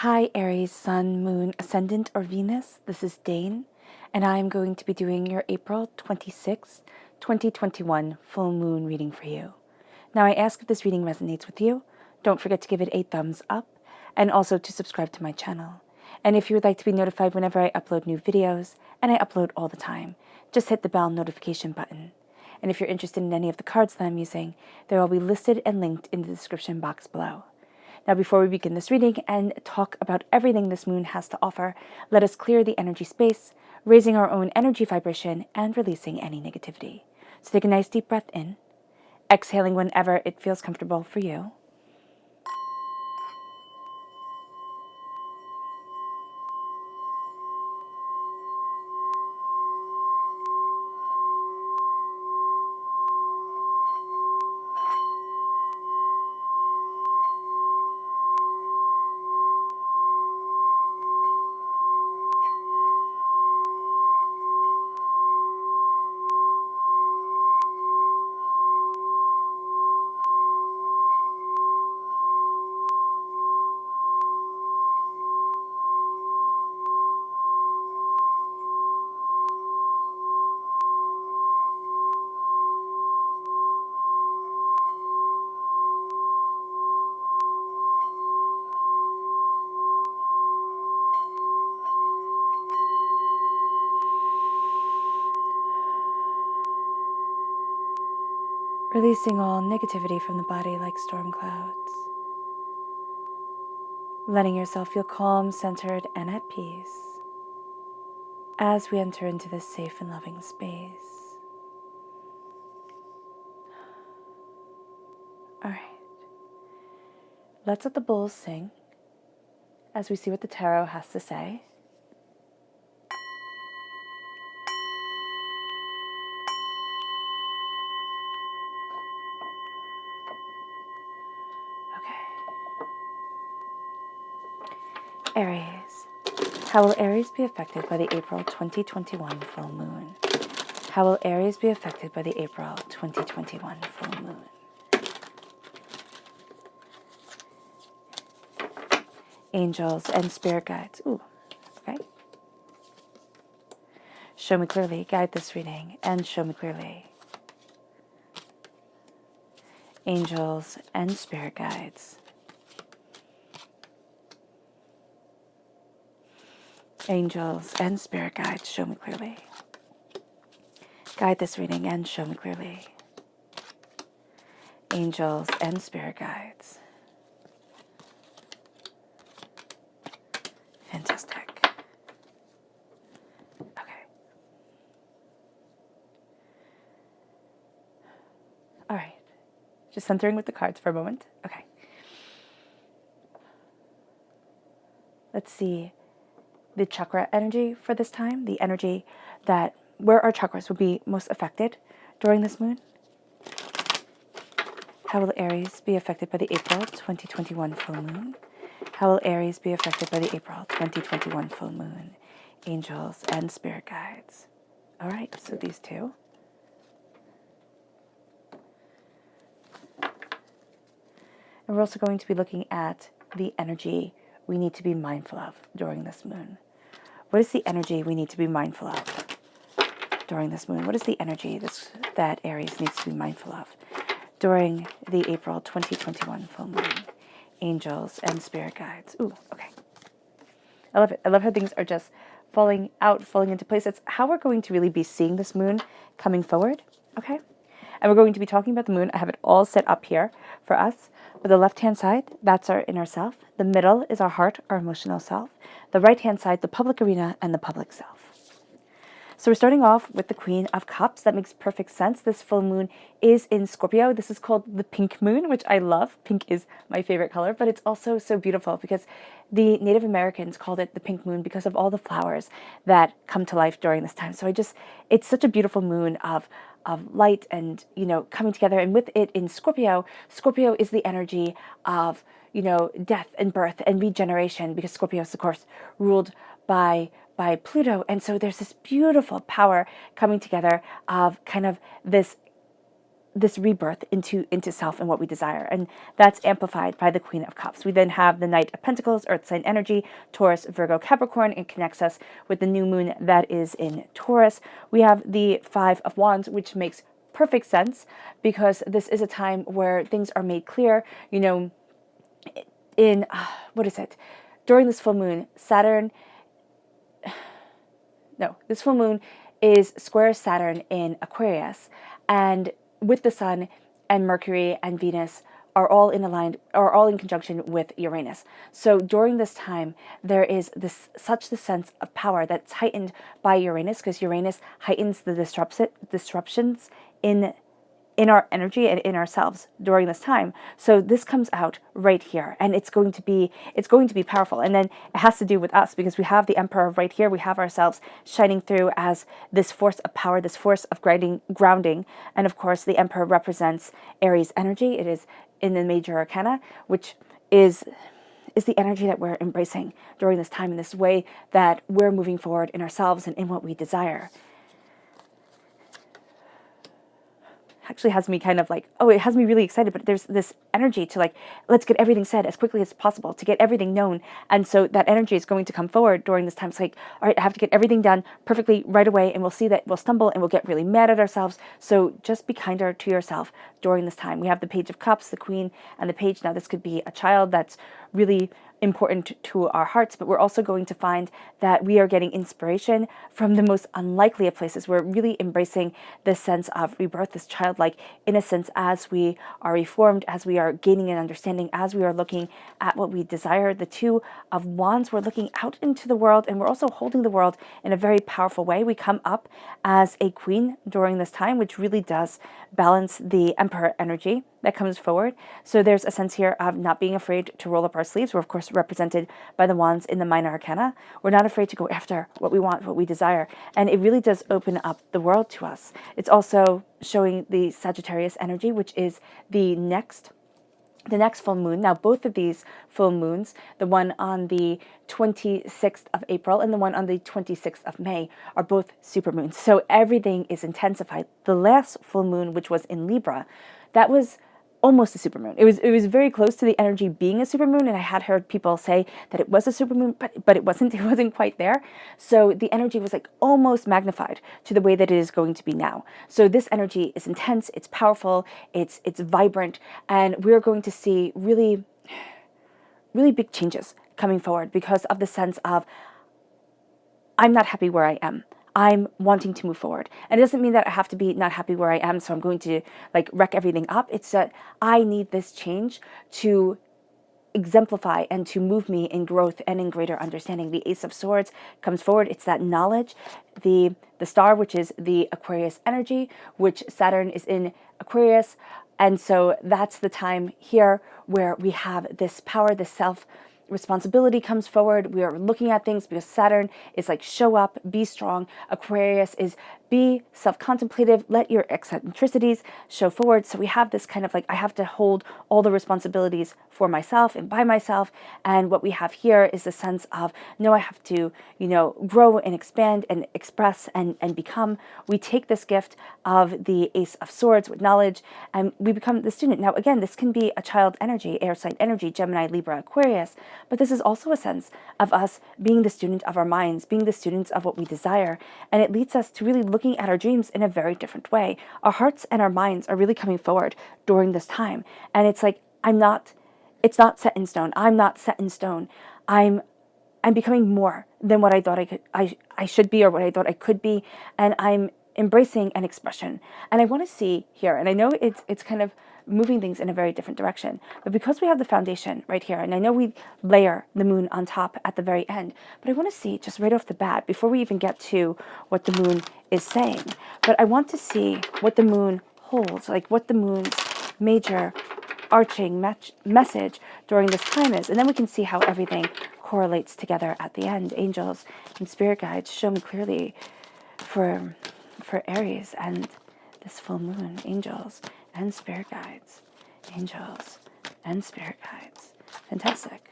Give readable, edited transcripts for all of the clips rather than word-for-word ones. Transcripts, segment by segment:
Hi Aries, Sun, Moon, Ascendant, or Venus. This is Dane, and I am going to be doing your April 26, 2021 full moon reading for you. Now, I ask if this reading resonates with you. Don't forget to give it a thumbs up, and also to subscribe to my channel. And if you would like to be notified whenever I upload new videos, and I upload all the time, just hit the bell notification button. And if you're interested in any of the cards that I'm using, they will be listed and linked in the description box below. Now, before we begin this reading and talk about everything this moon has to offer, let us clear the energy space, raising our own energy vibration and releasing any negativity. So take a nice deep breath in, exhaling whenever it feels comfortable for you. Releasing all negativity from the body like storm clouds. Letting yourself feel calm, centered, and at peace as we enter into this safe and loving space. All right. Let's let the bulls sing as we see what the tarot has to say. Okay. Aries. How will Aries be affected by the April 2021 full moon? How will Aries be affected by the April 2021 full moon? Angels and spirit guides. Ooh, okay. Show me clearly. Guide this reading and show me clearly. Angels and spirit guides. Angels and spirit guides, show me clearly. Guide this reading and show me clearly. Angels and spirit guides. Fantastic. Okay. All right. Just centering with the cards for a moment. Okay. Let's see the chakra energy for this time, the energy that where our chakras will be most affected during this moon. How will Aries be affected by the April 2021 full moon? How will Aries be affected by the April 2021 full moon? Angels and spirit guides. All right, so these two. And we're also going to be looking at the energy we need to be mindful of during this moon. What is the energy we need to be mindful of during this moon? What is the energy that Aries needs to be mindful of during the April 2021 full moon? Angels and spirit guides. Ooh, okay. I love it. I love how things are just falling into place. It's how we're going to really be seeing this moon coming forward, okay? And we're going to be talking about the moon. I have it all set up here for us. With the left-hand side, that's our inner self. The middle is our heart, our emotional self. The right-hand side, the public arena and the public self. So we're starting off with the Queen of Cups. That makes perfect sense. This full moon is in Scorpio. This is called the pink moon, which I love. Pink is my favorite color, but it's also so beautiful because the Native Americans called it the pink moon because of all the flowers that come to life during this time. So it's such a beautiful moon of light and, coming together. And with it in Scorpio, Scorpio is the energy of, death and birth and regeneration, because Scorpio is, of course, ruled by Pluto. And so there's this beautiful power coming together of kind of this this rebirth into self and what we desire. And that's amplified by the Queen of Cups. We then have the Knight of Pentacles, Earth sign energy, Taurus, Virgo, Capricorn. It connects us with the new moon that is in Taurus. We have the Five of Wands, which makes perfect sense because this is a time where things are made clear. You know, in, what is it? During this full moon, this full moon is square Saturn in Aquarius, and with the Sun and Mercury and Venus are all in conjunction with Uranus. So during this time, there is such the sense of power that's heightened by Uranus, because Uranus heightens the disruptions in our energy and in ourselves during this time. So this comes out right here, and it's going to be powerful. And then it has to do with us, because we have the Emperor right here. We have ourselves shining through as this force of power, this force of grounding. And of course, the Emperor represents Aries energy. It is in the major arcana, which is the energy that we're embracing during this time, in this way that we're moving forward in ourselves and in what we desire. Actually has me kind of like, it has me really excited, but there's this energy to like, let's get everything said as quickly as possible, to get everything known. And so that energy is going to come forward during this time. It's like, all right, I have to get everything done perfectly right away, and we'll see that we'll stumble and we'll get really mad at ourselves. So just be kinder to yourself during this time. We have the Page of Cups, the Queen, and the Page. Now this could be a child that's really important to our hearts, but we're also going to find that we are getting inspiration from the most unlikely of places. We're really embracing this sense of rebirth, this childlike innocence, as we are reformed, as we are gaining an understanding, as we are looking at what we desire. The Two of Wands, we're looking out into the world, and we're also holding the world in a very powerful way. We come up as a queen during this time, which really does balance the Emperor energy that comes forward. So there's a sense here of not being afraid to roll up our sleeves. We're of course represented by the wands in the minor arcana. We're not afraid to go after what we want, what we desire. And it really does open up the world to us. It's also showing the Sagittarius energy, which is the next full moon. Now, both of these full moons, the one on the 26th of April and the one on the 26th of May, are both supermoons. So everything is intensified. The last full moon, which was in Libra, that was almost a supermoon. It was very close to the energy being a supermoon, and I had heard people say that it was a supermoon, but it wasn't quite there. So the energy was like almost magnified to the way that it is going to be now. So this energy is intense, it's powerful, it's vibrant, and we're going to see really, really big changes coming forward because of the sense of, I'm not happy where I am. I'm wanting to move forward. And it doesn't mean that I have to be not happy where I am, so I'm going to like wreck everything up. It's that I need this change to exemplify and to move me in growth and in greater understanding. The Ace of Swords comes forward. It's that knowledge. The Star, which is the Aquarius energy, which Saturn is in Aquarius. And so that's the time here where we have this power, this self responsibility comes forward. We are looking at things because Saturn is like show up, be strong. Aquarius is be self-contemplative, let your eccentricities show forward. So we have this kind of like, I have to hold all the responsibilities for myself and by myself. And what we have here is the sense of, no, I have to, grow and expand and express and become. We take this gift of the Ace of Swords with knowledge, and we become the student. Now, again, this can be a child energy, air sign energy, Gemini, Libra, Aquarius, but this is also a sense of us being the student of our minds, being the students of what we desire. And it leads us to really looking at our dreams in a very different way. Our hearts and our minds are really coming forward during this time. And it's like, it's not set in stone. I'm not set in stone. I'm becoming more than what I thought I should be, or what I thought I could be. And I'm embracing an expression. And I want to see here, and I know it's kind of moving things in a very different direction, but because we have the foundation right here, and I know we layer the moon on top at the very end, but I want to see just right off the bat, before we even get to what the moon is saying, but I want to see what the moon holds, like what the moon's major arching message during this time is, and then we can see how everything correlates together at the end. Angels and spirit guides, show me clearly for Aries and this full moon. Angels and spirit guides. Angels and spirit guides. Fantastic.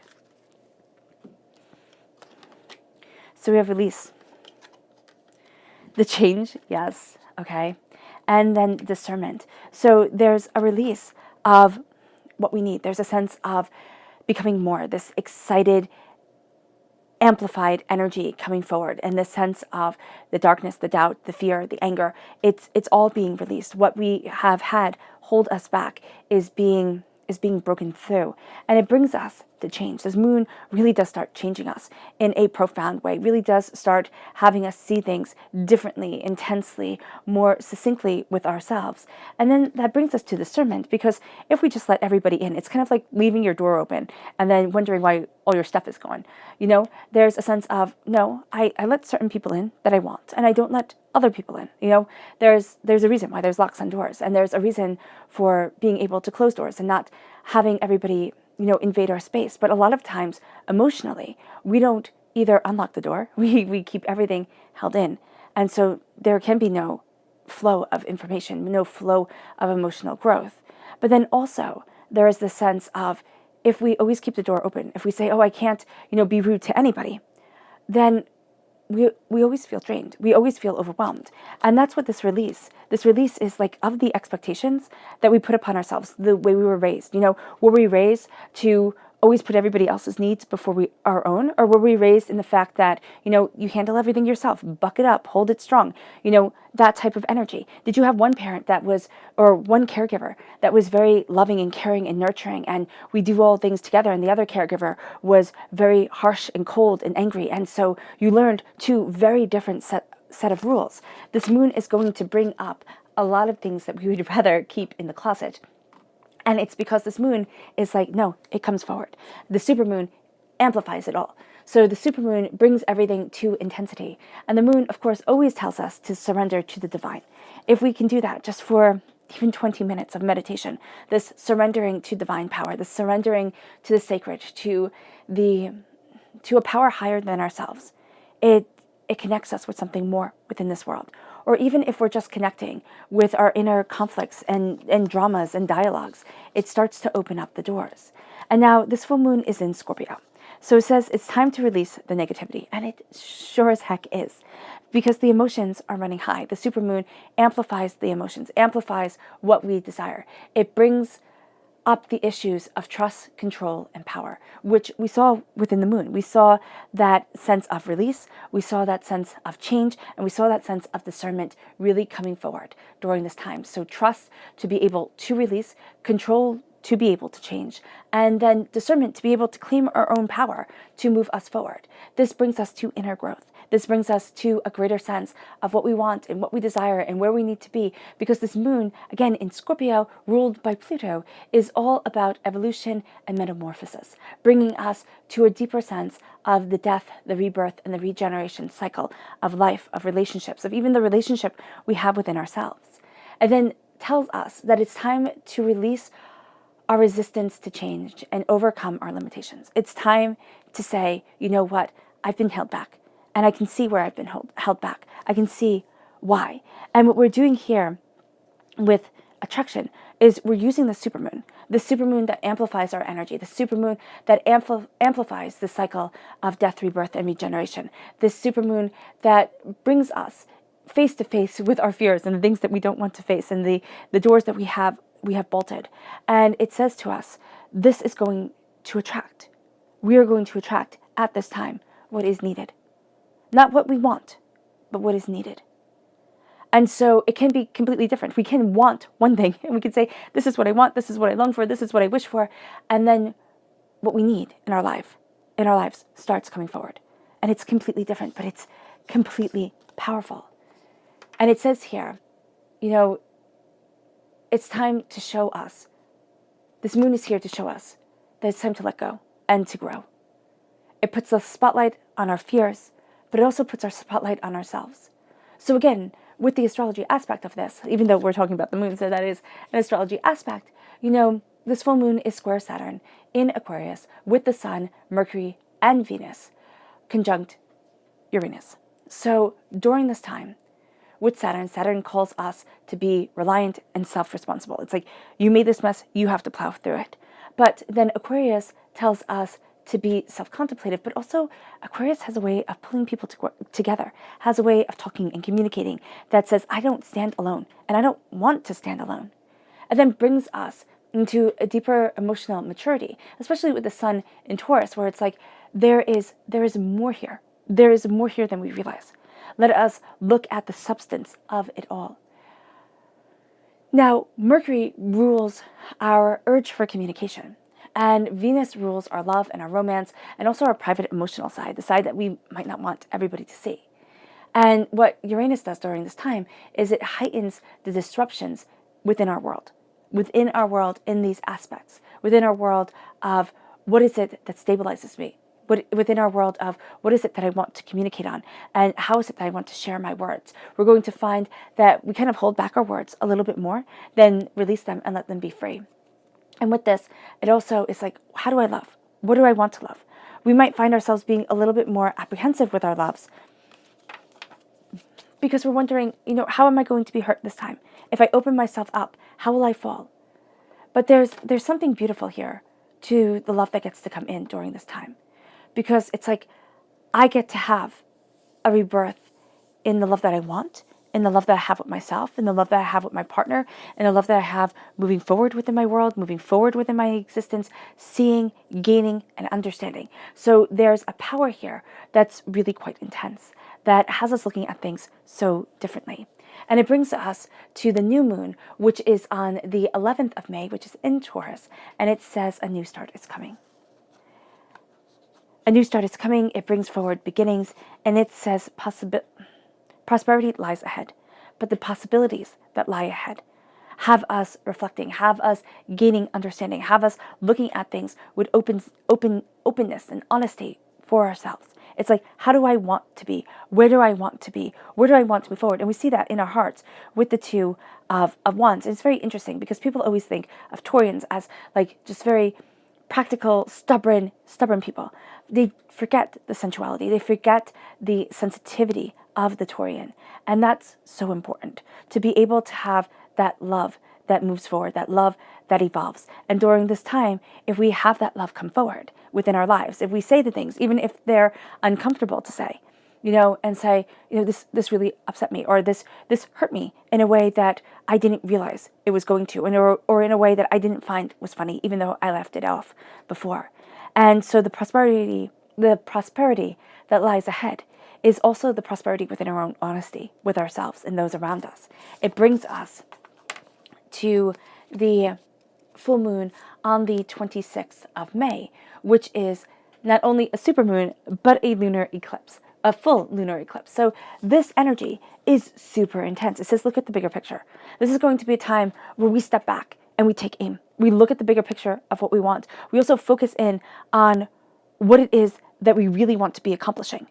So we have release. The change, yes, okay. and then discernment. So there's a release of what we need. There's a sense of becoming more, this excited, amplified energy coming forward, and this sense of the darkness, the doubt, the fear, the anger. It's all being released. What we have had hold us back is being broken through, and it brings us to change. This moon really does start changing us in a profound way, really does start having us see things differently, intensely, more succinctly with ourselves. And then that brings us to discernment, because if we just let everybody in, it's kind of like leaving your door open and then wondering why all your stuff is gone. There's a sense of, no, I let certain people in that I want, and I don't let other people in. There's a reason why there's locks on doors, and there's a reason for being able to close doors and not having everybody invade our space. But a lot of times, emotionally, we don't either unlock the door, we keep everything held in. And so there can be no flow of information, no flow of emotional growth. But then also, there is this sense of, if we always keep the door open, if we say, oh, I can't, be rude to anybody, then we always feel drained. We always feel overwhelmed. And that's what this release is like, of the expectations that we put upon ourselves, the way we were raised. Were we raised to always put everybody else's needs before our own? Or were we raised in the fact that, you handle everything yourself, buck it up, hold it strong, that type of energy? Did you have one parent or one caregiver that was very loving and caring and nurturing, and we do all things together, and the other caregiver was very harsh and cold and angry, and so you learned two very different set of rules? This moon is going to bring up a lot of things that we would rather keep in the closet. And it's because this moon is like, no, it comes forward. The supermoon amplifies it all. So the supermoon brings everything to intensity. And the moon, of course, always tells us to surrender to the divine. If we can do that just for even 20 minutes of meditation, this surrendering to divine power, this surrendering to the sacred, to a power higher than ourselves, it connects us with something more within this world. Or even if we're just connecting with our inner conflicts and dramas and dialogues, it starts to open up the doors. And now this full moon is in Scorpio. So it says it's time to release the negativity. And it sure as heck is, because the emotions are running high. The supermoon amplifies the emotions, amplifies what we desire. It brings up the issues of trust, control, and power, which we saw within the moon. We saw that sense of release, we saw that sense of change, and we saw that sense of discernment really coming forward during this time. So trust to be able to release, control to be able to change, and then discernment to be able to claim our own power to move us forward. This brings us to inner growth. This brings us to a greater sense of what we want and what we desire and where we need to be, because this moon, again in Scorpio, ruled by Pluto, is all about evolution and metamorphosis, bringing us to a deeper sense of the death, the rebirth, and the regeneration cycle of life, of relationships, of even the relationship we have within ourselves. And then tells us that it's time to release our resistance to change and overcome our limitations. It's time to say, you know what, I've been held back. And I can see where I've been held back. I can see why. And what we're doing here with attraction is we're using the supermoon that amplifies our energy, the supermoon that amplifies the cycle of death, rebirth, and regeneration, this supermoon that brings us face to face with our fears and the things that we don't want to face, and the doors that we have bolted. And it says to us, this is going to attract. We are going to attract at this time what is needed. Not what we want, but what is needed. And so it can be completely different. We can want one thing, and we can say, this is what I want, this is what I long for, this is what I wish for, and then what we need in our lives starts coming forward. And it's completely different, but it's completely powerful. And it says here, it's time to show us. This moon is here to show us that it's time to let go and to grow. It puts the spotlight on our fears, but it also puts our spotlight on ourselves. So again, with the astrology aspect of this, even though we're talking about the moon, so that is an astrology aspect, this full moon is square Saturn in Aquarius with the Sun, Mercury, and Venus conjunct Uranus. So during this time, with Saturn calls us to be reliant and self-responsible. It's like, you made this mess, you have to plow through it. But then Aquarius tells us to be self-contemplative, but also Aquarius has a way of pulling people together, has a way of talking and communicating that says, I don't stand alone, and I don't want to stand alone. And then brings us into a deeper emotional maturity, especially with the sun in Taurus, where it's like, there is more here. There is more here than we realize. Let us look at the substance of it all. Now, Mercury rules our urge for communication, and Venus rules our love and our romance, and also our private emotional side, the side that we might not want everybody to see. And what Uranus does during this time is it heightens the disruptions within our world in these aspects, within our world of what is it that stabilizes me, within our world of what is it that I want to communicate on, and how is it that I want to share my words. We're going to find that we kind of hold back our words a little bit more, then release them and let them be free. And with this, it also is like, how do I love? What do I want to love? We might find ourselves being a little bit more apprehensive with our loves because we're wondering, how am I going to be hurt this time? If I open myself up, how will I fall? But there's something beautiful here to the love that gets to come in during this time. Because it's like, I get to have a rebirth in the love that I want, in the love that I have with myself, in the love that I have with my partner, in the love that I have moving forward within my world, moving forward within my existence, seeing, gaining, and understanding. So there's a power here that's really quite intense, that has us looking at things so differently. And it brings us to the new moon, which is on the 11th of May, which is in Taurus, and it says a new start is coming. A new start is coming, it brings forward beginnings, and it says prosperity lies ahead. But the possibilities that lie ahead have us reflecting, have us gaining understanding, have us looking at things with openness and honesty for ourselves. It's like, how do I want to be? Where do I want to be? Where do I want to move forward? And we see that in our hearts with the Two of Wands. And it's very interesting because people always think of Taurians as like just very practical, stubborn people. They forget the sensuality. They forget the sensitivity of the Taurian. And that's so important, to be able to have that love that moves forward, that love that evolves. And during this time, if we have that love come forward within our lives, if we say the things, even if they're uncomfortable to say, and say, this really upset me, or this hurt me in a way that I didn't realize it was going to, or in a way that I didn't find was funny, even though I left it off before. And so the prosperity that lies ahead is also the prosperity within our own honesty with ourselves and those around us. It brings us to the full moon on the 26th of May, which is not only a supermoon, but a lunar eclipse, a full lunar eclipse. So this energy is super intense. It says, look at the bigger picture. This is going to be a time where we step back and we take aim. We look at the bigger picture of what we want. We also focus in on what it is that we really want to be accomplishing.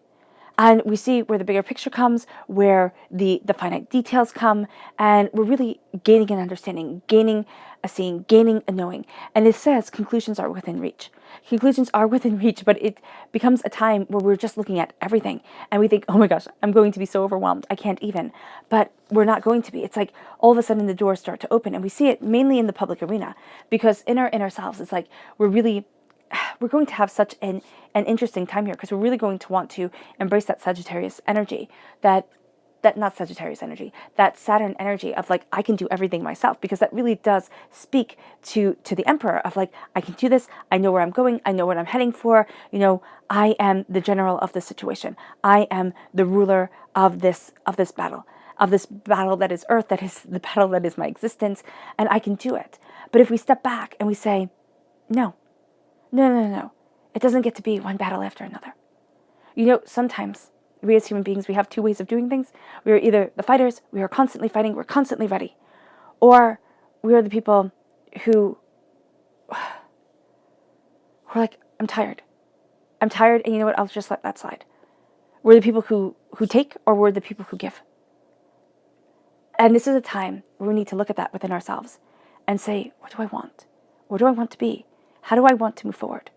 And we see where the bigger picture comes, where the finite details come, and we're really gaining an understanding, gaining a seeing, gaining a knowing. And it says conclusions are within reach. Conclusions are within reach, but it becomes a time where we're just looking at everything, and we think, oh my gosh, I'm going to be so overwhelmed, I can't even. But we're not going to be. It's like all of a sudden the doors start to open, and we see it mainly in the public arena, because in our inner selves, it's like we're going to have such an interesting time here, because we're really going to want to embrace that Sagittarius energy, that Saturn energy of like, I can do everything myself, because that really does speak to the Emperor of like, I can do this, I know where I'm going, I know what I'm heading for, I am the general of this situation, I am the ruler of this battle that is Earth, that is the battle that is my existence, and I can do it. But if we step back and we say, no, it doesn't get to be one battle after another. Sometimes we as human beings, we have two ways of doing things. We are either the fighters, we are constantly fighting, we're constantly ready. Or we are the people who are like, I'm tired, and you know what, I'll just let that slide. We're the people who take, or we're the people who give. And this is a time where we need to look at that within ourselves and say, what do I want? What do I want to be? How do I want to move forward?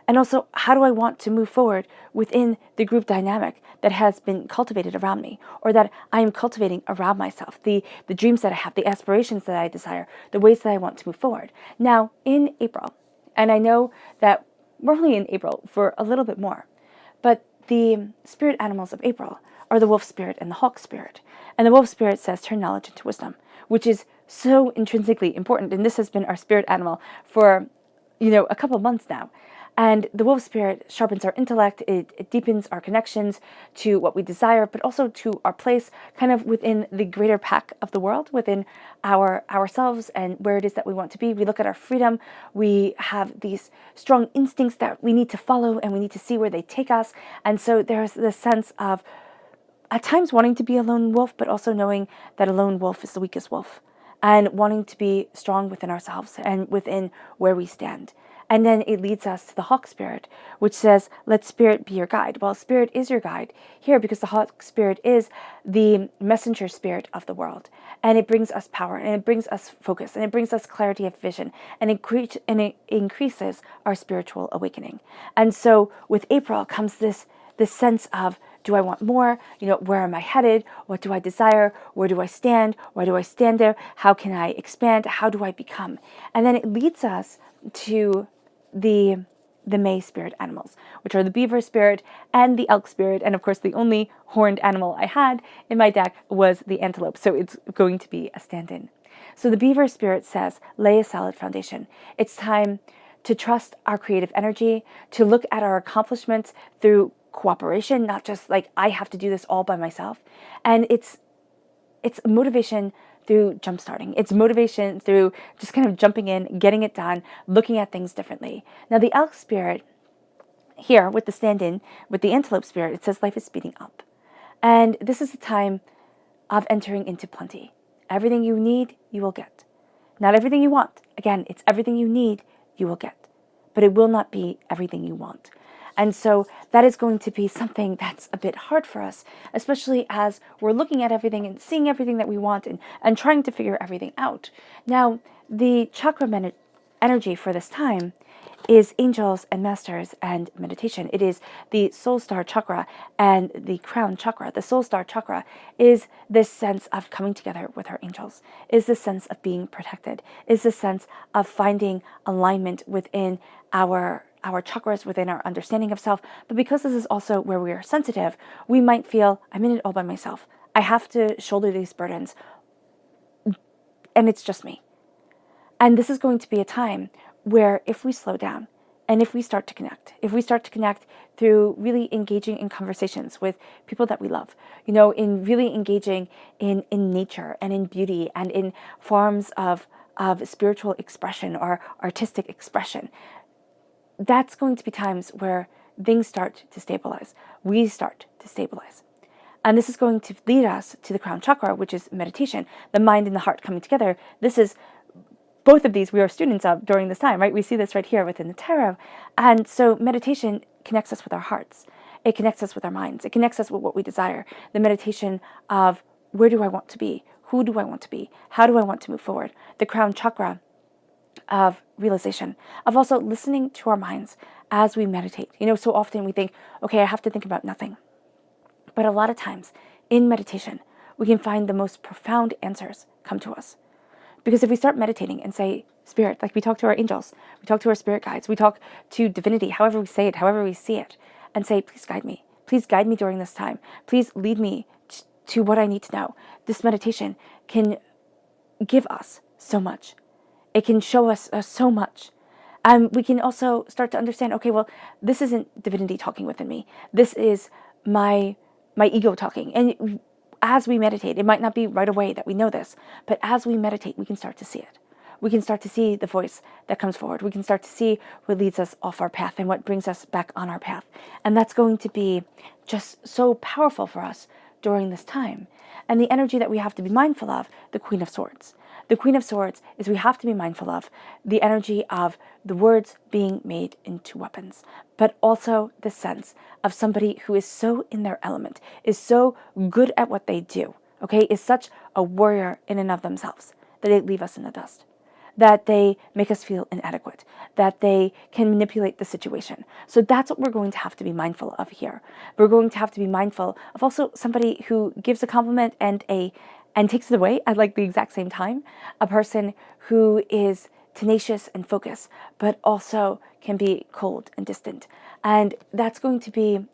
And also, how do I want to move forward within the group dynamic that has been cultivated around me, or that I am cultivating around myself, the dreams that I have, the aspirations that I desire, the ways that I want to move forward. Now, in April, and I know that we're only in April for a little bit more. But the spirit animals of April are the wolf spirit and the hawk spirit. And the wolf spirit says, turn knowledge into wisdom, which is so intrinsically important. And this has been our spirit animal for, a couple months now. And the wolf spirit sharpens our intellect, it deepens our connections to what we desire, but also to our place kind of within the greater pack of the world, within ourselves and where it is that we want to be. We look at our freedom, we have these strong instincts that we need to follow and we need to see where they take us. And so there's this sense of at times wanting to be a lone wolf, but also knowing that a lone wolf is the weakest wolf, and wanting to be strong within ourselves and within where we stand. And then it leads us to the hawk spirit, which says, let spirit be your guide. Well, spirit is your guide here because the hawk spirit is the messenger spirit of the world. And it brings us power, and it brings us focus, and it brings us clarity of vision, and it increases our spiritual awakening. And so with April comes this sense of, do I want more? Where am I headed? What do I desire? Where do I stand? Why do I stand there? How can I expand? How do I become? And then it leads us to the May spirit animals, which are the beaver spirit and the elk spirit. And of course, the only horned animal I had in my deck was the antelope. So it's going to be a stand-in. So the beaver spirit says, lay a solid foundation. It's time to trust our creative energy, to look at our accomplishments through cooperation, not just like I have to do this all by myself. And it's motivation through jumpstarting. It's motivation through just kind of jumping in, getting it done, looking at things differently. Now the elk spirit here with the stand-in, with the antelope spirit, it says life is speeding up. And this is a time of entering into plenty. Everything you need, you will get. Not everything you want. Again, it's everything you need, you will get. But it will not be everything you want. And so that is going to be something that's a bit hard for us, especially as we're looking at everything and seeing everything that we want and trying to figure everything out. Now, the chakra energy for this time is angels and masters and meditation. It is the soul star chakra and the crown chakra. The soul star chakra is this sense of coming together with our angels, is this sense of being protected, is this sense of finding alignment within our chakras, within our understanding of self. But because this is also where we are sensitive, we might feel, I'm in it all by myself. I have to shoulder these burdens, and it's just me. And this is going to be a time where if we slow down and if we start to connect through really engaging in conversations with people that we love, in really engaging in nature and in beauty and in forms of spiritual expression or artistic expression, that's going to be times where things start to stabilize. We start to stabilize. And this is going to lead us to the crown chakra, which is meditation, the mind and the heart coming together. This is both of these we are students of during this time, right? We see this right here within the tarot. And so meditation connects us with our hearts. It connects us with our minds. It connects us with what we desire. The meditation of where do I want to be? Who do I want to be? How do I want to move forward? The crown chakra of realization, of also listening to our minds as we meditate. So often we think, okay, I have to think about nothing. But a lot of times in meditation, we can find the most profound answers come to us. Because if we start meditating and say, spirit, like we talk to our angels, we talk to our spirit guides, we talk to divinity, however we say it, however we see it, and say, please guide me. Please guide me during this time. Please lead me to what I need to know. This meditation can give us so much. It can show us so much. We can also start to understand, okay, well, this isn't divinity talking within me. This is my ego talking. And as we meditate, it might not be right away that we know this, but as we meditate, we can start to see it. We can start to see the voice that comes forward. We can start to see what leads us off our path and what brings us back on our path. And that's going to be just so powerful for us during this time. And the energy that we have to be mindful of, the Queen of Swords. The Queen of Swords is we have to be mindful of the energy of the words being made into weapons, but also the sense of somebody who is so in their element, is so good at what they do, okay, is such a warrior in and of themselves that they leave us in the dust, that they make us feel inadequate, that they can manipulate the situation. So that's what we're going to have to be mindful of here. We're going to have to be mindful of also somebody who gives a compliment and takes it away at like the exact same time. A person who is tenacious and focused, but also can be cold and distant. And that's going to be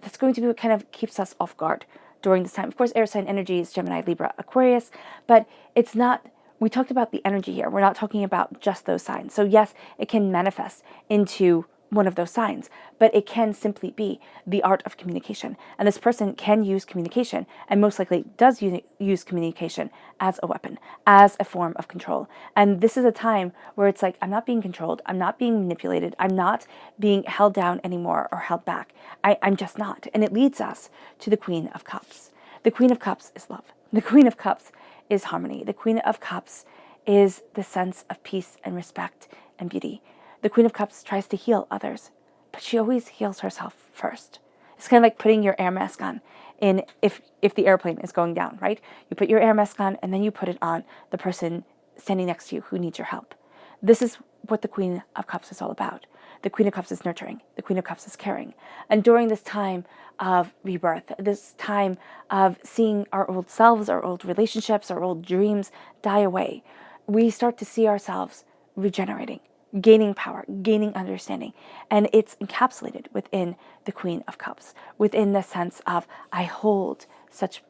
what kind of keeps us off guard during this time. Of course, air sign energy is Gemini, Libra, Aquarius, but it's not, we talked about the energy here. We're not talking about just those signs. So yes, it can manifest into one of those signs, but it can simply be the art of communication. And this person can use communication, and most likely does use communication as a weapon, as a form of control. And this is a time where it's like, I'm not being controlled, I'm not being manipulated, I'm not being held down anymore or held back. I'm just not. And it leads us to the Queen of Cups. The Queen of Cups is love. The Queen of Cups is harmony. The Queen of Cups is the sense of peace and respect and beauty. The Queen of Cups tries to heal others, but she always heals herself first. It's kind of like putting your air mask on if the airplane is going down, right? You put your air mask on and then you put it on the person standing next to you who needs your help. This is what the Queen of Cups is all about. The Queen of Cups is nurturing. The Queen of Cups is caring. And during this time of rebirth, this time of seeing our old selves, our old relationships, our old dreams die away, we start to see ourselves regenerating, gaining power, gaining understanding. And it's encapsulated within the Queen of Cups, within the sense of, I hold such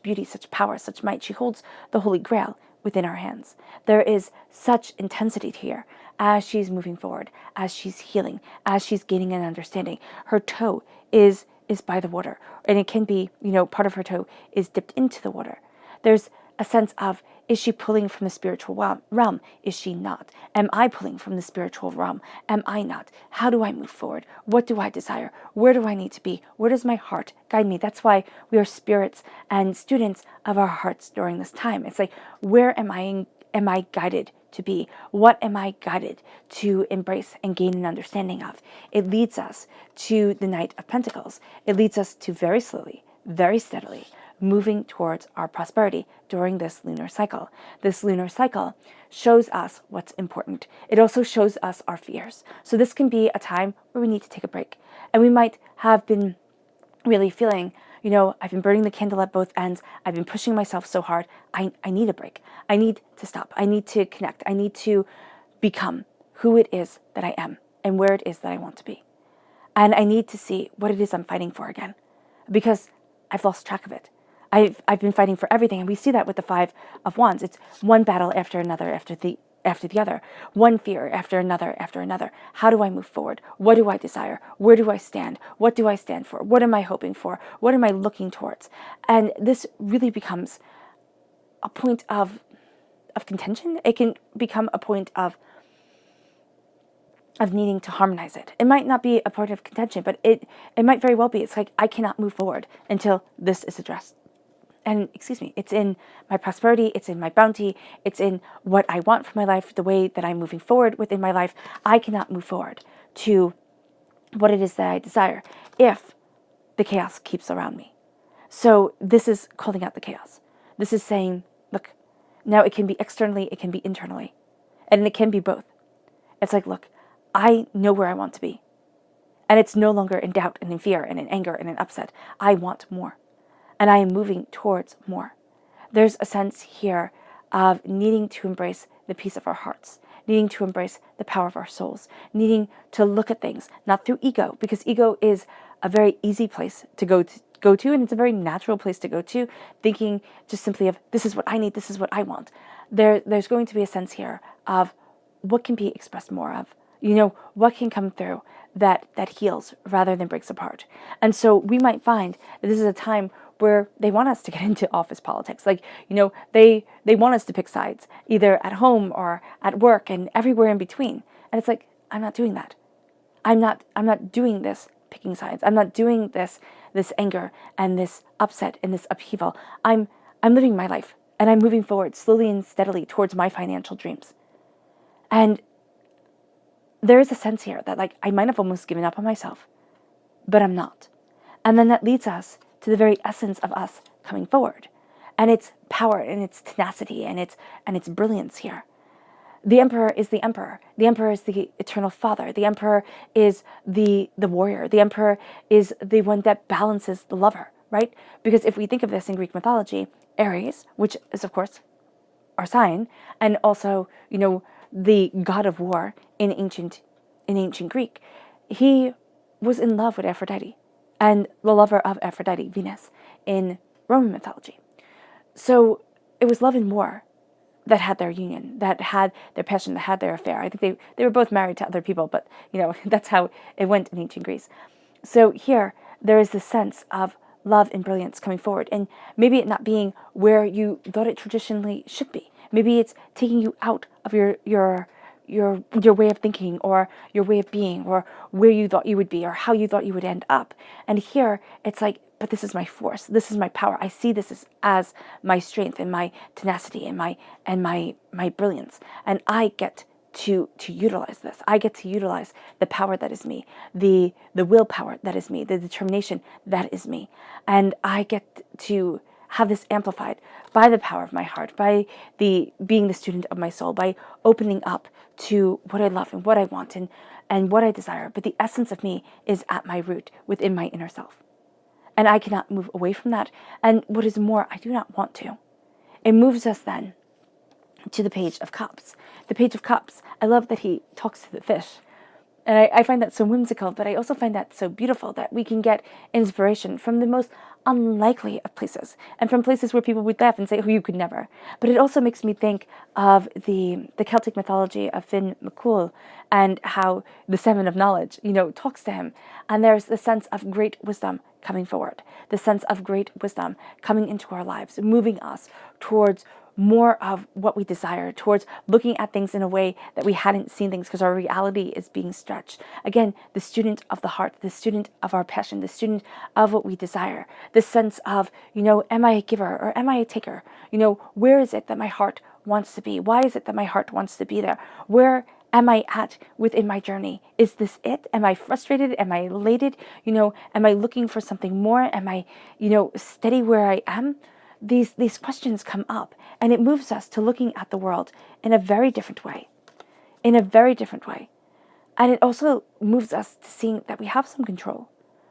beauty, such power, such might. She holds the Holy Grail within our hands. There is such intensity here as she's moving forward, as she's healing, as she's gaining an understanding. Her toe is by the water, and it can be, part of her toe is dipped into the water. There's a sense of, is she pulling from the spiritual realm? Is she not? Am I pulling from the spiritual realm? Am I not? How do I move forward? What do I desire? Where do I need to be? Where does my heart guide me? That's why we are spirits and students of our hearts during this time. It's like, where am I guided to be? What am I guided to embrace and gain an understanding of? It leads us to the Knight of Pentacles. It leads us to very slowly, very steadily, moving towards our prosperity during this lunar cycle. This lunar cycle shows us what's important. It also shows us our fears. So this can be a time where we need to take a break. And we might have been really feeling, I've been burning the candle at both ends. I've been pushing myself so hard. I need a break. I need to stop. I need to connect. I need to become who it is that I am and where it is that I want to be. And I need to see what it is I'm fighting for again, because I've lost track of it. I've been fighting for everything, and we see that with the Five of Wands. It's one battle after another, after the other, one fear after another, after another. How do I move forward? What do I desire? Where do I stand? What do I stand for? What am I hoping for? What am I looking towards? And this really becomes a point of contention. It can become a point of needing to harmonize it. It might not be a point of contention, but it might very well be. It's like, I cannot move forward until this is addressed. And it's in my prosperity, it's in my bounty, it's in what I want for my life, the way that I'm moving forward within my life. I cannot move forward to what it is that I desire if the chaos keeps around me. So this is calling out the chaos. This is saying, look, now it can be externally, it can be internally, and it can be both. It's like, look, I know where I want to be, and it's no longer in doubt and in fear and in anger and in upset. I want more. And I am moving towards more. There's a sense here of needing to embrace the peace of our hearts, needing to embrace the power of our souls, needing to look at things, not through ego, because ego is a very easy place to go to, and it's a very natural place to go to, thinking just simply of, this is what I need, this is what I want. There's going to be a sense here of what can be expressed more of, what can come through that heals rather than breaks apart. And so we might find that this is a time where they want us to get into office politics. Like, they want us to pick sides, either at home or at work and everywhere in between. And it's like, I'm not doing that. I'm not doing this picking sides. I'm not doing this anger and this upset and this upheaval. I'm living my life, and I'm moving forward slowly and steadily towards my financial dreams. And there is a sense here that, like, I might have almost given up on myself, but I'm not. And then that leads us to the very essence of us coming forward, and its power and its tenacity and its brilliance here. The Emperor is the Emperor. The Emperor is the eternal Father. The Emperor is the warrior. The Emperor is the one that balances the lover, right? Because if we think of this in Greek mythology, Aries, which is of course our sign, and also the god of war in ancient Greek. He was in love with Aphrodite, and the lover of Aphrodite, Venus, in Roman mythology. So it was love and war that had their union, that had their passion, that had their affair. I think they were both married to other people, but that's how it went in ancient Greece. So here there is this sense of love and brilliance coming forward, and maybe it not being where you thought it traditionally should be. Maybe it's taking you out of your way of thinking, or your way of being, or where you thought you would be, or how you thought you would end up. And here it's like, but this is my force, this is my power. I see this as my strength and my tenacity and my brilliance, and I get to utilize this. I get to utilize the power that is me, the willpower that is me, the determination that is me, and I get to have this amplified by the power of my heart, by being the student of my soul, by opening up to what I love and what I want and what I desire. But the essence of me is at my root within my inner self, and I cannot move away from that. And what is more, I do not want to. It moves us then to the Page of Cups. The Page of Cups, I love that he talks to the fish. And I find that so whimsical, but I also find that so beautiful that we can get inspiration from the most unlikely of places, and from places where people would laugh and say, oh, you could never. But it also makes me think of the Celtic mythology of Finn McCool, and how the Salmon of Knowledge, talks to him. And there's the sense of great wisdom coming forward, the sense of great wisdom coming into our lives, moving us towards more of what we desire, towards looking at things in a way that we hadn't seen things, because our reality is being stretched. Again, the student of the heart, the student of our passion, the student of what we desire. The sense of, am I a giver or am I a taker? Where is it that my heart wants to be? Why is it that my heart wants to be there? Where am I at within my journey? Is this it? Am I frustrated? Am I elated? Am I looking for something more? Am I, steady where I am? These questions come up, and it moves us to looking at the world in a very different way. And it also moves us to seeing that we have some control.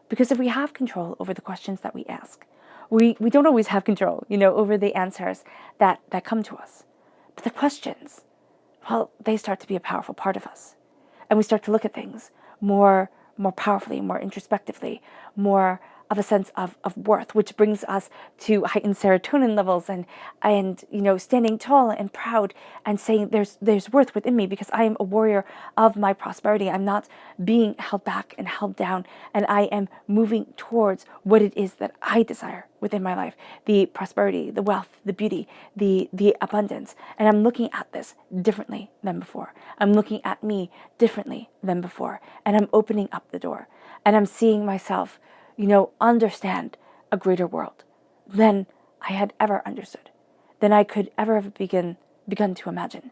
Because if we have control over the questions that we ask, we don't always have control, over the answers that come to us. But the questions, well, they start to be a powerful part of us. And we start to look at things more powerfully, more introspectively, more of a sense of worth, which brings us to heightened serotonin levels and standing tall and proud and saying there's worth within me because I am a warrior of my prosperity. I'm not being held back and held down, and I am moving towards what it is that I desire within my life, the prosperity, the wealth, the beauty, the abundance. And I'm looking at this differently than before. I'm looking at me differently than before, and I'm opening up the door, and I'm seeing myself understand a greater world than I had ever understood, than I could ever have begun to imagine.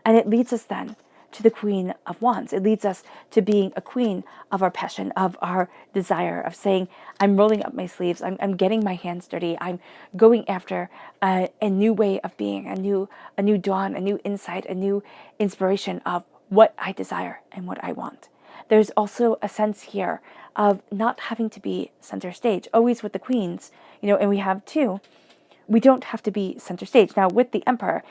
And it leads us then to the Queen of Wands. It leads us to being a queen of our passion, of our desire, of saying, I'm rolling up my sleeves, I'm getting my hands dirty, I'm going after a new way of being, a new dawn, a new insight, a new inspiration of what I desire and what I want. There's also a sense here of not having to be center stage. Always with the queens, and we have two, we don't have to be center stage. Now with the Emperor,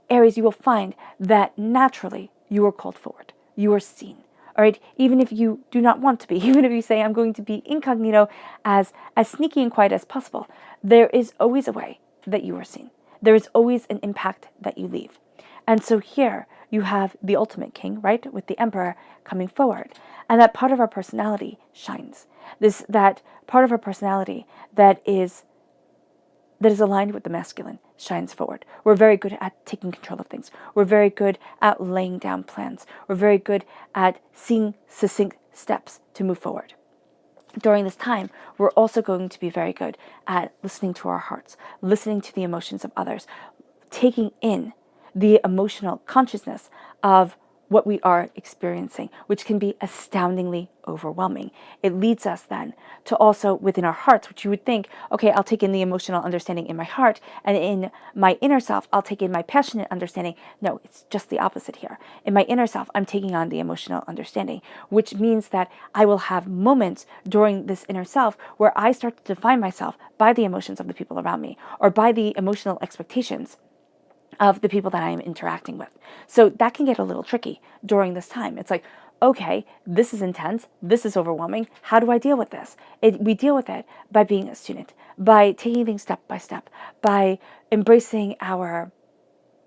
Aries, you will find that naturally you are called forward. You are seen. All right, even if you do not want to be, even if you say I'm going to be incognito, as sneaky and quiet as possible, there is always a way that you are seen. There is always an impact that you leave. And so here you have the ultimate king, right, with the Emperor coming forward. And that part of our personality shines. That part of our personality that is aligned with the masculine shines forward. We're very good at taking control of things. We're very good at laying down plans. We're very good at seeing succinct steps to move forward. During this time, we're also going to be very good at listening to our hearts, listening to the emotions of others, taking in the emotional consciousness of what we are experiencing, which can be astoundingly overwhelming. It leads us then to also within our hearts, which you would think, okay, I'll take in the emotional understanding in my heart, and in my inner self, I'll take in my passionate understanding. No, it's just the opposite here. In my inner self, I'm taking on the emotional understanding, which means that I will have moments during this inner self where I start to define myself by the emotions of the people around me, or by the emotional expectations of the people that I am interacting with. So that can get a little tricky during this time. It's like, okay, this is intense, this is overwhelming. How do I deal with this? We deal with it by being a student, by taking things step by step, by embracing our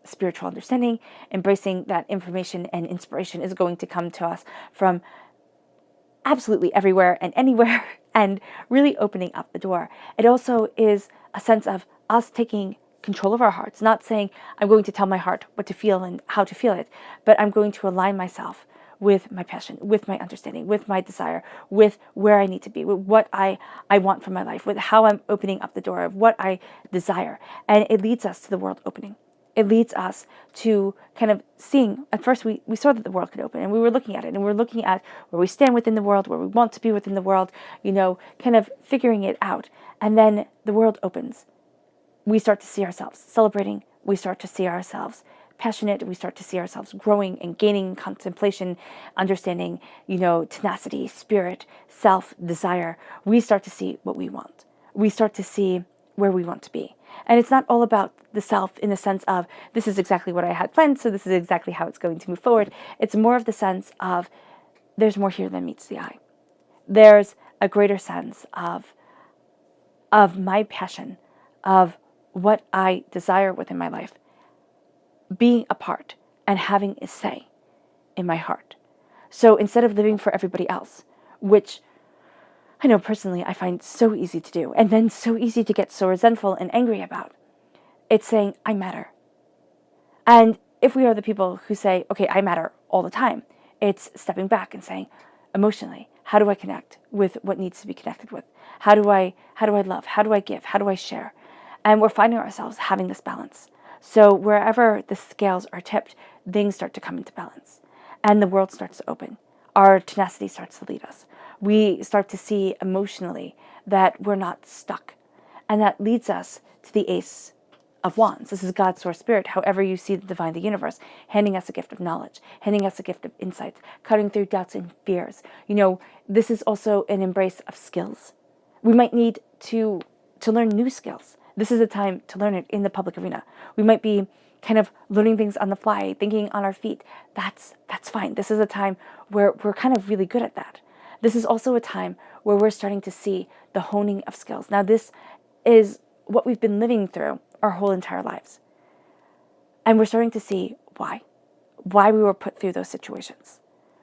spiritual understanding, embracing that information and inspiration is going to come to us from absolutely everywhere and anywhere, and really opening up the door. It also is a sense of us taking control of our hearts, not saying I'm going to tell my heart what to feel and how to feel it, but I'm going to align myself with my passion, with my understanding, with my desire, with where I need to be, with what I want from my life, with how I'm opening up the door of what I desire. And it leads us to the world opening. It leads us to kind of seeing, at first we saw that the world could open, and we were looking at it, and we were looking at where we stand within the world, where we want to be within the world, kind of figuring it out. And then the world opens. We start to see ourselves celebrating. We start to see ourselves passionate. We start to see ourselves growing and gaining contemplation, understanding, tenacity, spirit, self, desire. We start to see what we want. We start to see where we want to be. And it's not all about the self in the sense of this is exactly what I had planned, so this is exactly how it's going to move forward. It's more of the sense of there's more here than meets the eye. There's a greater sense of my passion, of what I desire within my life, being a part and having a say in my heart. So instead of living for everybody else, which I know personally I find so easy to do, and then so easy to get so resentful and angry about, it's saying, I matter. And if we are the people who say, okay, I matter all the time, it's stepping back and saying, emotionally, how do I connect with what needs to be connected with? How do I love? How do I give? How do I share? And we're finding ourselves having this balance. So wherever the scales are tipped, things start to come into balance. And the world starts to open. Our tenacity starts to lead us. We start to see emotionally that we're not stuck. And that leads us to the Ace of Wands. This is God's source spirit, however you see the divine, the universe, handing us a gift of knowledge, handing us a gift of insights, cutting through doubts and fears. This is also an embrace of skills. We might need to learn new skills. This is a time to learn it in the public arena. We might be kind of learning things on the fly, thinking on our feet. That's fine. This is a time where we're kind of really good at that. This is also a time where we're starting to see the honing of skills. Now, this is what we've been living through our whole entire lives. And we're starting to see why we were put through those situations.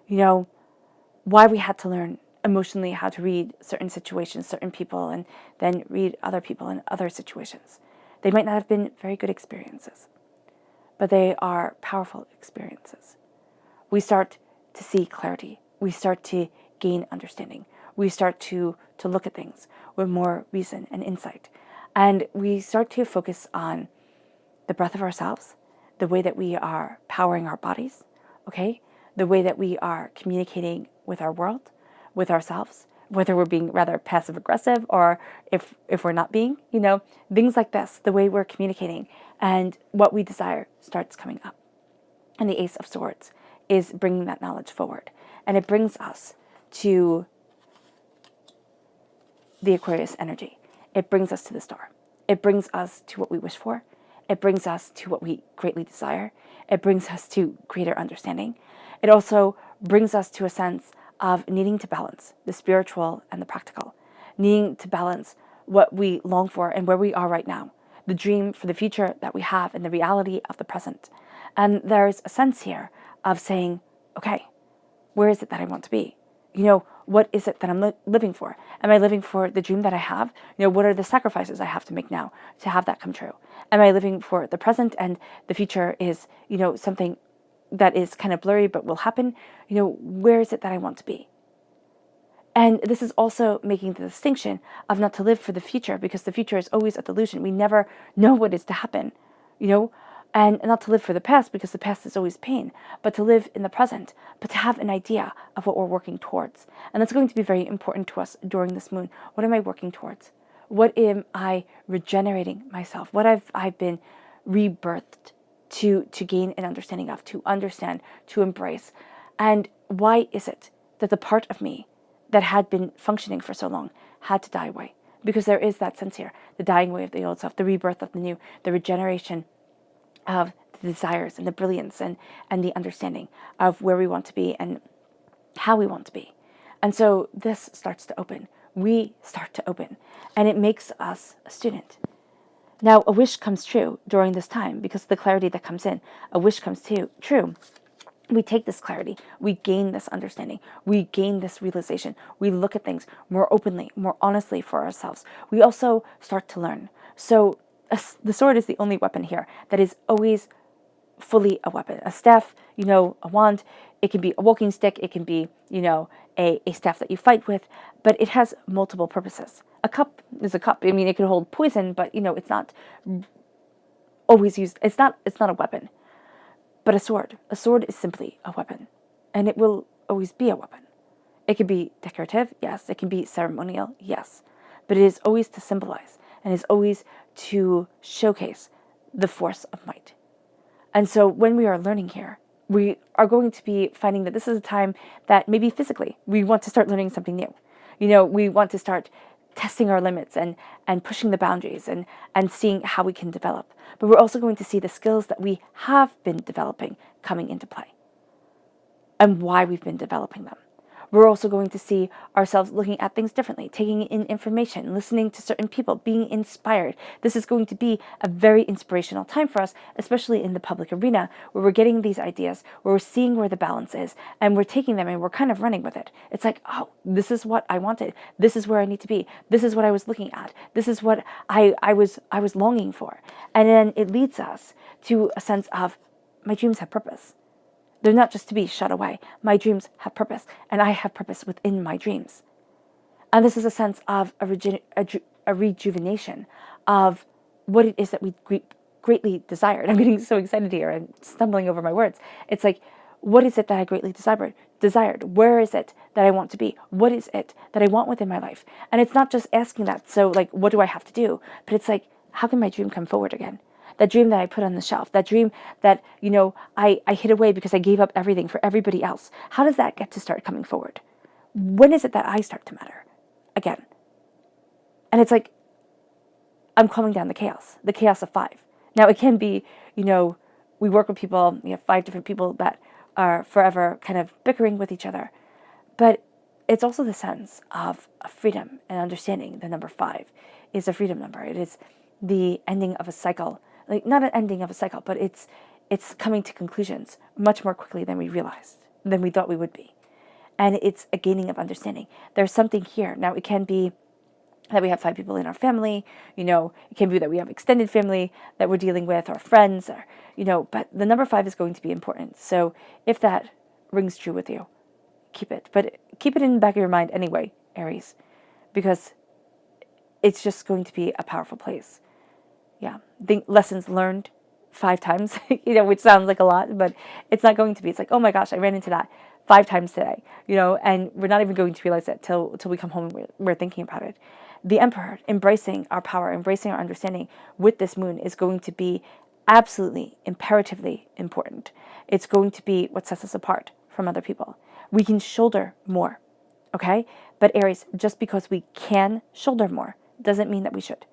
Why we had to learn emotionally how to read certain situations, certain people, and then read other people in other situations. They might not have been very good experiences, but they are powerful experiences. We start to see clarity. We start to gain understanding. We start to look at things with more reason and insight. And we start to focus on the breath of ourselves, the way that we are powering our bodies, okay? The way that we are communicating with our world, with ourselves, whether we're being rather passive aggressive or if we're not being, things like this, the way we're communicating and what we desire starts coming up. And the Ace of Swords is bringing that knowledge forward. And it brings us to the Aquarius energy. It brings us to the star. It brings us to what we wish for. It brings us to what we greatly desire. It brings us to greater understanding. It also brings us to a sense of needing to balance the spiritual and the practical, needing to balance what we long for and where we are right now, the dream for the future that we have and the reality of the present. And there's a sense here of saying, okay, where is it that I want to be? What is it that I'm living for? Am I living for the dream that I have? What are the sacrifices I have to make now to have that come true? Am I living for the present and the future is, something that is kind of blurry but will happen? Where is it that I want to be? And this is also making the distinction of not to live for the future, because the future is always a delusion. We never know what is to happen, and not to live for the past, because the past is always pain, but to live in the present, but to have an idea of what we're working towards. And that's going to be very important to us during this moon. What am I working towards? What am I regenerating myself? What have I been rebirthed to gain an understanding of, to understand, to embrace? And why is it that the part of me that had been functioning for so long had to die away? Because there is that sense here, the dying away of the old self, the rebirth of the new, the regeneration of the desires and the brilliance and the understanding of where we want to be and how we want to be. And so this starts to open. We start to open, and it makes us a student. Now, a wish comes true during this time because of the clarity that comes in. A wish comes true. We take this clarity, we gain this understanding, we gain this realization, we look at things more openly, more honestly for ourselves. We also start to learn. So the sword is the only weapon here that is always fully a weapon. A staff, a wand, it can be a walking stick, it can be, a staff that you fight with, but it has multiple purposes. A cup is a cup. I mean, it can hold poison, but, it's not always used. It's not a weapon. But a sword is simply a weapon, and it will always be a weapon. It can be decorative, yes. It can be ceremonial, yes. But it is always to symbolize, and is always to showcase the force of might. And so when we are learning here, we are going to be finding that this is a time that maybe physically we want to start learning something new. We want to start testing our limits and pushing the boundaries and seeing how we can develop. But we're also going to see the skills that we have been developing coming into play and why we've been developing them. We're also going to see ourselves looking at things differently, taking in information, listening to certain people, being inspired. This is going to be a very inspirational time for us, especially in the public arena, where we're getting these ideas, where we're seeing where the balance is, and we're taking them and we're kind of running with it. It's like, oh, this is what I wanted. This is where I need to be. This is what I was looking at. This is what I was longing for. And then it leads us to a sense of, my dreams have purpose. They're not just to be shut away. My dreams have purpose, and I have purpose within my dreams. And this is a sense of a rejuvenation of what it is that we greatly desired. I'm getting so excited here and stumbling over my words. It's like, what is it that I greatly desired? Where is it that I want to be? What is it that I want within my life? And it's not just asking that, so like, what do I have to do? But it's like, how can my dream come forward again? That dream that I put on the shelf, that dream that, I hid away because I gave up everything for everybody else. How does that get to start coming forward? When is it that I start to matter again? And it's like, I'm calming down the chaos of 5. Now, it can be, we work with people, we have 5 different people that are forever kind of bickering with each other. But it's also the sense of freedom and understanding. The number 5 is a freedom number. It is the ending of a cycle. Like, not an ending of a cycle, but it's coming to conclusions much more quickly than we realized, than we thought we would be. And it's a gaining of understanding. There's something here. Now, it can be that we have 5 people in our family, it can be that we have extended family that we're dealing with, or friends, or, but the number 5 is going to be important. So if that rings true with you, keep it. But keep it in the back of your mind anyway, Aries, because it's just going to be a powerful place. Yeah, the lessons learned 5 times, which sounds like a lot, but it's not going to be. It's like, oh my gosh, I ran into that 5 times today, and we're not even going to realize it till we come home and we're thinking about it. The Emperor, embracing our power, embracing our understanding with this moon, is going to be absolutely, imperatively important. It's going to be what sets us apart from other people. We can shoulder more, okay? But Aries, just because we can shoulder more doesn't mean that we should.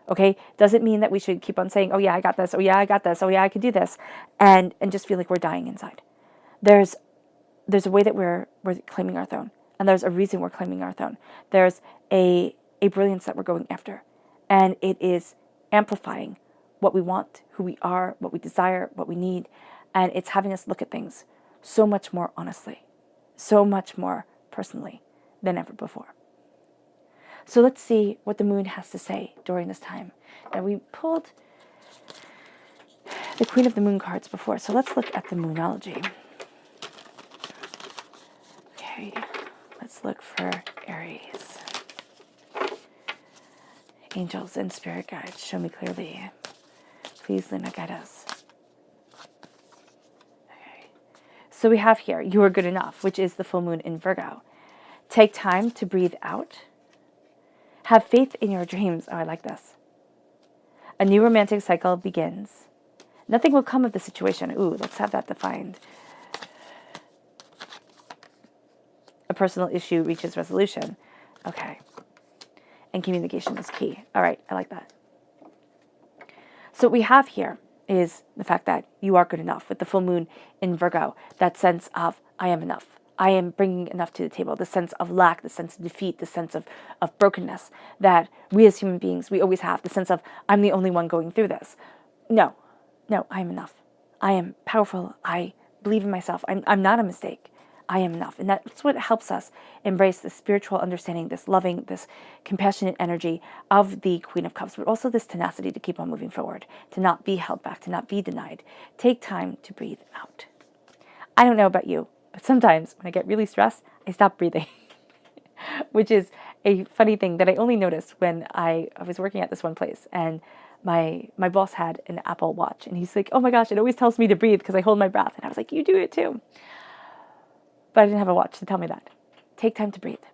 Okay, doesn't mean that we should keep on saying, oh yeah, I got this, oh yeah, I got this, oh yeah, I can do this, and just feel like we're dying inside. There's a way that we're claiming our throne, and there's a reason we're claiming our throne. There's a brilliance that we're going after, and it is amplifying what we want, who we are, what we desire, what we need, and it's having us look at things so much more honestly, so much more personally than ever before. So let's see what the moon has to say during this time. Now, we pulled the Queen of the Moon cards before, so let's look at the moonology. Okay, let's look for Aries. Angels and spirit guides, show me clearly. Please, Luna, guide us. Okay, so we have here, you are good enough, which is the full moon in Virgo. Take time to breathe out. Have faith in your dreams. Oh, I like this. A new romantic cycle begins. Nothing will come of the situation. Ooh, let's have that defined. A personal issue reaches resolution. Okay. And communication is key. All right, I like that. So what we have here is the fact that you are good enough. With the full moon in Virgo, that sense of I am enough. I am bringing enough to the table. The sense of lack, the sense of defeat, the sense of brokenness that we as human beings, we always have. The sense of I'm the only one going through this. No, I am enough. I am powerful. I believe in myself. I'm not a mistake. I am enough. And that's what helps us embrace this spiritual understanding, this loving, this compassionate energy of the Queen of Cups, but also this tenacity to keep on moving forward, to not be held back, to not be denied. Take time to breathe out. I don't know about you, but sometimes when I get really stressed, I stop breathing, which is a funny thing that I only noticed when I was working at this one place, and my boss had an Apple Watch, and he's like, oh my gosh, it always tells me to breathe because I hold my breath. And I was like, you do it too. But I didn't have a watch to tell me that. Take time to breathe.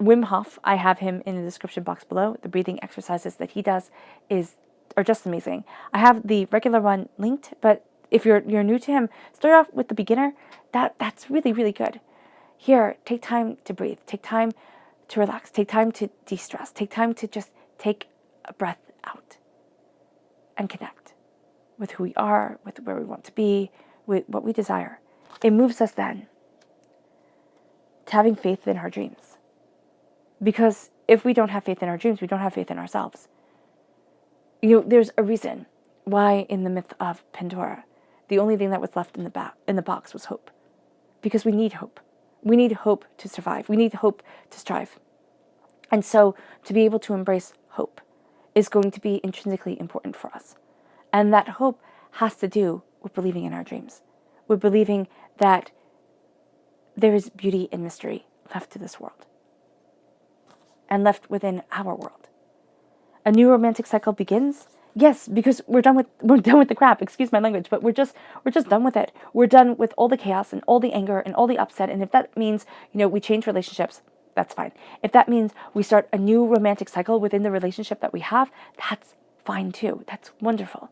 Wim Hof, I have him in the description box below. The breathing exercises that he does are just amazing. I have the regular one linked, but if you're new to him, start off with the beginner. That's really, really good. Here, take time to breathe. Take time to relax. Take time to de-stress. Take time to just take a breath out and connect with who we are, with where we want to be, with what we desire. It moves us then to having faith in our dreams. Because if we don't have faith in our dreams, we don't have faith in ourselves. There's a reason why in the myth of Pandora, the only thing that was left in the box was hope. Because we need hope. We need hope to survive. We need hope to strive. And so to be able to embrace hope is going to be intrinsically important for us. And that hope has to do with believing in our dreams. With believing that there is beauty and mystery left to this world and left within our world. A new romantic cycle begins. Yes, because we're done with the crap. Excuse my language, but we're just done with it. We're done with all the chaos and all the anger and all the upset. And if that means we change relationships, that's fine. If that means we start a new romantic cycle within the relationship that we have, that's fine too. That's wonderful.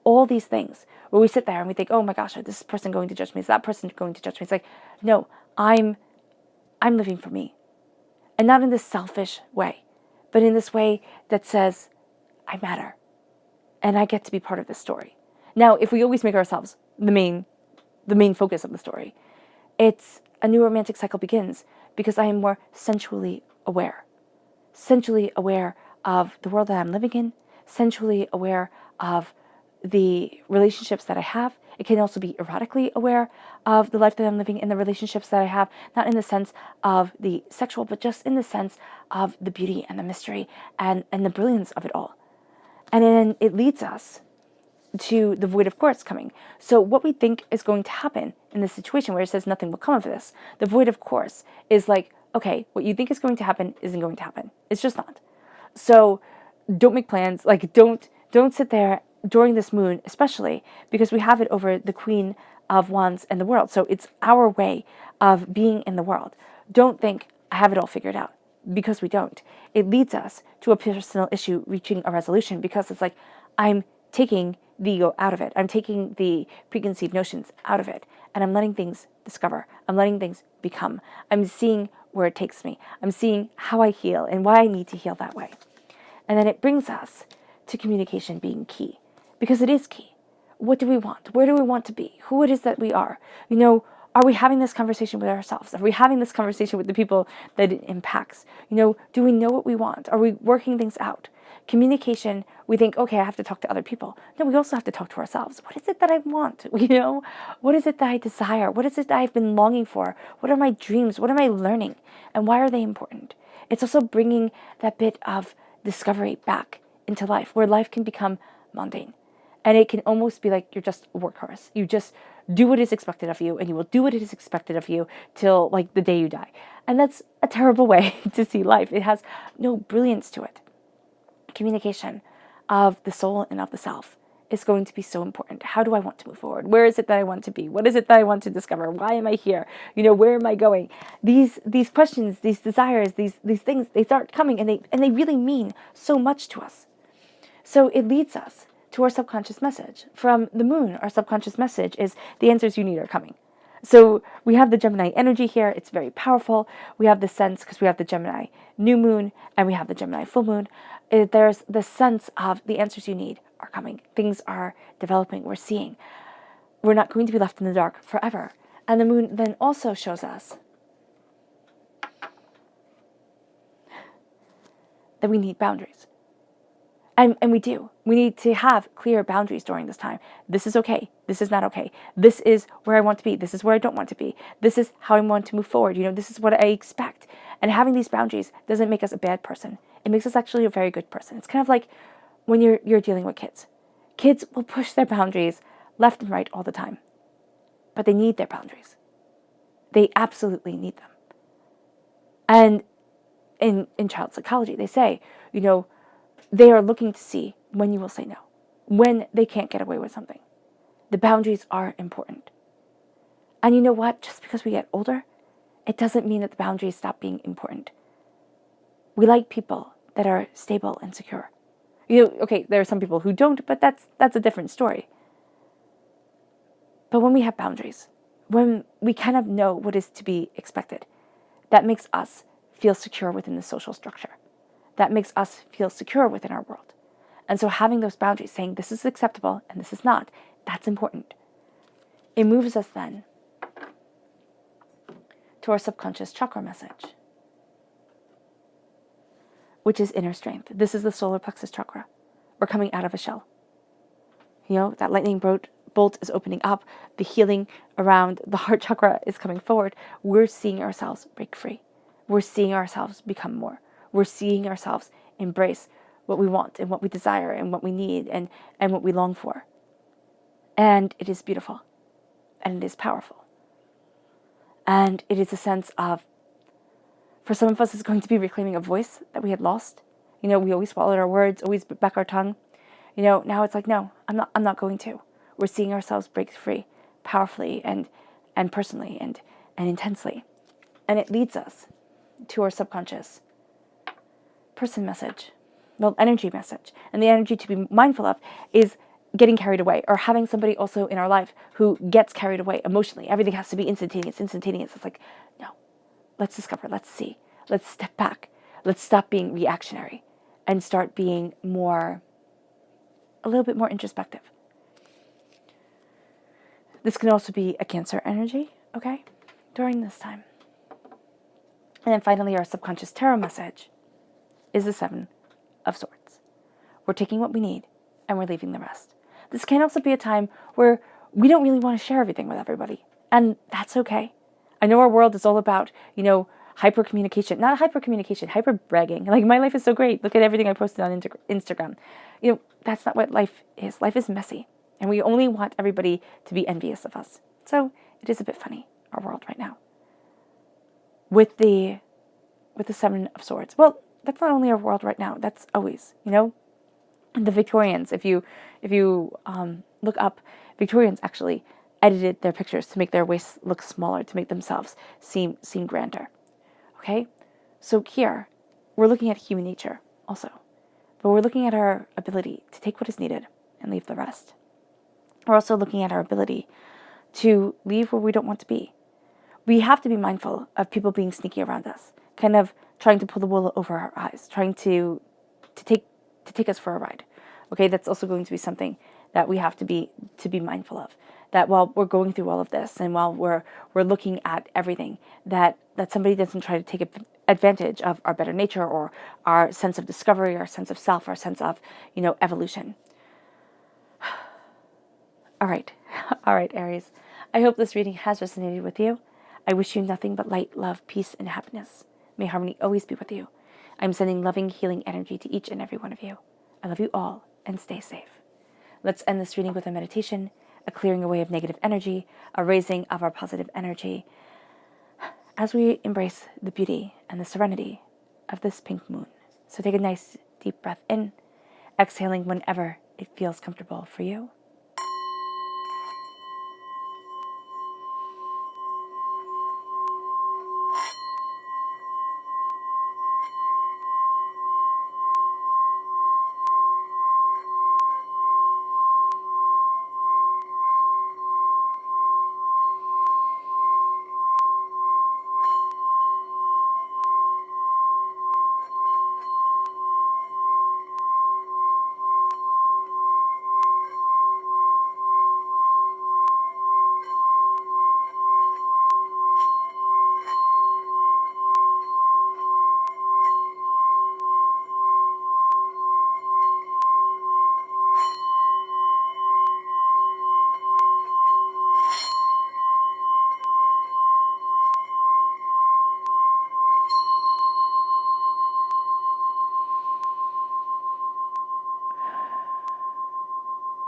All these things where we sit there and we think, oh my gosh, is this person going to judge me? Is that person going to judge me? It's like, no, I'm living for me. And not in this selfish way, but in this way that says, I matter. And I get to be part of this story. Now, if we always make ourselves the main focus of the story, it's a new romantic cycle begins because I am more sensually aware. Sensually aware of the world that I'm living in, sensually aware of the relationships that I have. It can also be erotically aware of the life that I'm living in, the relationships that I have, not in the sense of the sexual, but just in the sense of the beauty and the mystery and the brilliance of it all. And then it leads us to the void of course coming. So what we think is going to happen in this situation where it says nothing will come of this, the void of course is like, okay, what you think is going to happen isn't going to happen. It's just not. So don't make plans. Like don't sit there during this moon, especially because we have it over the Queen of Wands and the world. So it's our way of being in the world. Don't think I have it all figured out, because we don't. It leads us to a personal issue reaching a resolution because it's like, I'm taking the ego out of it. I'm taking the preconceived notions out of it. And I'm letting things discover. I'm letting things become. I'm seeing where it takes me. I'm seeing how I heal and why I need to heal that way. And then it brings us to communication being key. Because it is key. What do we want? Where do we want to be? Who it is that we are? Are we having this conversation with ourselves? Are we having this conversation with the people that it impacts? Do we know what we want? Are we working things out? Communication, we think, okay, I have to talk to other people. No, we also have to talk to ourselves. What is it that I want? What is it that I desire? What is it that I've been longing for? What are my dreams? What am I learning? And why are they important? It's also bringing that bit of discovery back into life, where life can become mundane. And it can almost be like you're just a workhorse. You just do what is expected of you, and you will do what is expected of you till like the day you die. And that's a terrible way to see life. It has no brilliance to it. Communication of the soul and of the self is going to be so important. How do I want to move forward? Where is it that I want to be? What is it that I want to discover? Why am I here? Where am I going? These questions, these desires, these things, they start coming, and they really mean so much to us. So it leads us to our subconscious message. From the moon, our subconscious message is the answers you need are coming. So we have the Gemini energy here. It's very powerful. We have the sense, because we have the Gemini new moon and we have the Gemini full moon. There's the sense of the answers you need are coming. Things are developing. We're seeing. We're not going to be left in the dark forever. And the moon then also shows us that we need boundaries. And we do. We need to have clear boundaries during this time. This is okay. This is not okay. This is where I want to be. This is where I don't want to be. This is how I want to move forward. This is what I expect. And having these boundaries doesn't make us a bad person. It makes us actually a very good person. It's kind of like when you're dealing with kids. Kids will push their boundaries left and right all the time. But they need their boundaries. They absolutely need them. And in child psychology, they say, they are looking to see when you will say no, when they can't get away with something. The boundaries are important. And you know what? Just because we get older, it doesn't mean that the boundaries stop being important. We like people that are stable and secure. Okay, there are some people who don't, but that's a different story. But when we have boundaries, when we kind of know what is to be expected, that makes us feel secure within the social structure. That makes us feel secure within our world. And so having those boundaries, saying this is acceptable and this is not, that's important. It moves us then to our subconscious chakra message, which is inner strength. This is the solar plexus chakra. We're coming out of a shell. That lightning bolt is opening up. The healing around the heart chakra is coming forward. We're seeing ourselves break free. We're seeing ourselves become more. We're seeing ourselves embrace what we want and what we desire and what we need and what we long for. And it is beautiful. And it is powerful. And it is a sense of, for some of us, it's going to be reclaiming a voice that we had lost. We always swallowed our words, always bit back our tongue. Now it's like, no, I'm not going to. We're seeing ourselves break free powerfully and personally and intensely. And it leads us to our subconscious person message, energy message. And the energy to be mindful of is getting carried away, or having somebody also in our life who gets carried away emotionally. Everything has to be instantaneous. It's like, no, let's discover, let's see, let's step back, let's stop being reactionary and start being a little bit more introspective. This can also be a Cancer energy, okay, during this time. And then finally, our subconscious tarot message is the Seven of Swords. We're taking what we need and we're leaving the rest. This can also be a time where we don't really want to share everything with everybody. And that's okay. I know our world is all about, hyper communication. Not hyper communication, hyper bragging. Like, my life is so great. Look at everything I posted on Instagram. That's not what life is. Life is messy. And we only want everybody to be envious of us. So it is a bit funny, our world right now. With the Seven of Swords. Well, that's not only our world right now. That's always, The Victorians, if you look up, Victorians actually edited their pictures to make their waists look smaller, to make themselves seem grander. Okay? So here, we're looking at human nature also. But we're looking at our ability to take what is needed and leave the rest. We're also looking at our ability to leave where we don't want to be. We have to be mindful of people being sneaky around us, kind of trying to pull the wool over our eyes, trying to take us for a ride. Okay, that's also going to be something that we have to be mindful of. That while we're going through all of this and while we're looking at everything, that somebody doesn't try to take advantage of our better nature or our sense of discovery, our sense of self, our sense of, evolution. All right, Aries. I hope this reading has resonated with you. I wish you nothing but light, love, peace, and happiness. May harmony always be with you. I'm sending loving, healing energy to each and every one of you. I love you all, and stay safe. Let's end this reading with a meditation, a clearing away of negative energy, a raising of our positive energy, as we embrace the beauty and the serenity of this pink moon. So take a nice deep breath in, exhaling whenever it feels comfortable for you.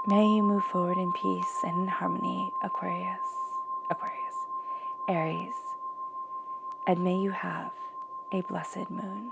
May you move forward in peace and in harmony, Aquarius, Aries, and may you have a blessed moon.